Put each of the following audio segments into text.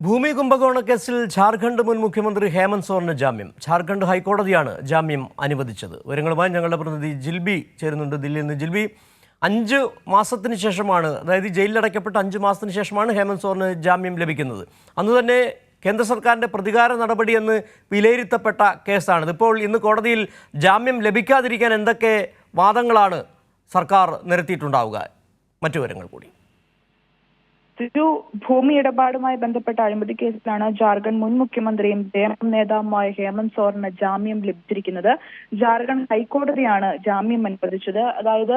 ഭൂമി കുംഭകോണ കേസിൽ ജാർഖണ്ഡ് മുൻ മുഖ്യമന്ത്രി ഹേമന്ത് സോറന് ജാമ്യം. ജാർഖണ്ഡ് ഹൈക്കോടതിയാണ് ജാമ്യം അനുവദിച്ചത്. വിവരങ്ങളുമായി ഞങ്ങളുടെ പ്രതിനിധി ജിൽബി ചേരുന്നുണ്ട് ദില്ലിയിൽ നിന്ന്. ജിൽബി, 5 മാസത്തിന് ശേഷമാണ്, അതായത് ജയിലിലടയ്ക്കപ്പെട്ട 5 മാസത്തിന് ശേഷമാണ് ഹേമന്ത് സോറന് ജാമ്യം ലഭിക്കുന്നത്. അന്ന് തന്നെ കേന്ദ്ര സർക്കാരിൻ്റെ പ്രതികാര നടപടിയെന്ന് വിലയിരുത്തപ്പെട്ട കേസാണിത്. ഇപ്പോൾ ഇന്ന് കോടതിയിൽ ജാമ്യം ലഭിക്കാതിരിക്കാൻ എന്തൊക്കെ വാദങ്ങളാണ് സർക്കാർ നിരത്തിയിട്ടുണ്ടാവുക? മറ്റു വിവരങ്ങൾ കൂടി. ഒരു ഭൂമി ഇടപാടുമായി ബന്ധപ്പെട്ട അഴിമതി കേസിലാണ് ജാർഖണ്ഡ് മുൻ മുഖ്യമന്ത്രിയും ജെഎംഎം നേതാവുമായ ഹേമന്ത് സോറന് ജാമ്യം ലഭിച്ചിരിക്കുന്നത്. ജാർഖണ്ഡ് ഹൈക്കോടതിയാണ് ജാമ്യം അനുവദിച്ചത്. അതായത്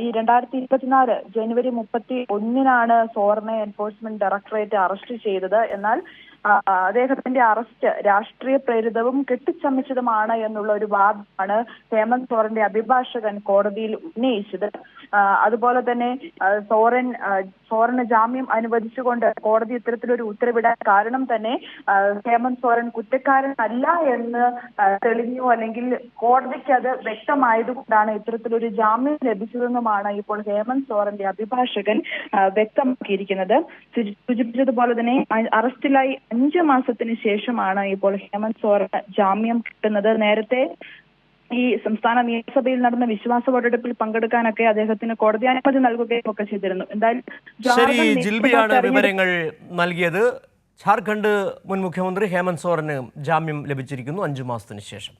ഈ 2024 ജനുവരി 31 സോറനെ എൻഫോഴ്സ്മെന്റ് ഡയറക്ടറേറ്റ് അറസ്റ്റ് ചെയ്തത്. എന്നാൽ അദ്ദേഹത്തിന്റെ അറസ്റ്റ് രാഷ്ട്രീയ പ്രേരിതവും കെട്ടിച്ചമച്ചതുമാണ് എന്നുള്ള ഒരു വാദമാണ് ഹേമന്ത് സോറന്റെ അഭിഭാഷകൻ കോടതിയിൽ ഉന്നയിച്ചത്. അതുപോലെ തന്നെ സോറന് ജാമ്യം അനുവദിച്ചുകൊണ്ട് കോടതി ഇത്തരത്തിലൊരു ഉത്തരവിടാൻ കാരണം തന്നെ ഹേമന്ത് സോറൻ കുറ്റക്കാരനല്ല എന്ന് തെളിഞ്ഞു, അല്ലെങ്കിൽ കോടതിക്ക് അത് വ്യക്തമായതുകൊണ്ടാണ് ഇത്തരത്തിലൊരു ജാമ്യം ലഭിച്ചതെന്നുമാണ് ഇപ്പോൾ ഹേമന്ത് സോറന്റെ അഭിഭാഷകൻ വ്യക്തമാക്കിയിരിക്കുന്നത്. സൂചിപ്പിച്ചതുപോലെ തന്നെ അറസ്റ്റിലായി 5 മാസത്തിന് ശേഷമാണ് ഇപ്പോൾ ഹേമന്ത് സോറന് ജാമ്യം കിട്ടുന്നത്. നേരത്തെ ഈ സംസ്ഥാന നിയമസഭയിൽ നടന്ന വിശ്വാസ വോട്ടെടുപ്പിൽ പങ്കെടുക്കാനൊക്കെ അദ്ദേഹത്തിന് കോടതി അനുമതി നൽകുകയും ഒക്കെ ചെയ്തിരുന്നു. എന്തായാലും ജിൽബിയാണ് വിവരങ്ങൾ നൽകിയത്. ജാർഖണ്ഡ് മുൻ മുഖ്യമന്ത്രി ഹേമന്ത് സോറന് ജാമ്യം ലഭിച്ചിരിക്കുന്നു 5 മാസത്തിന് ശേഷം.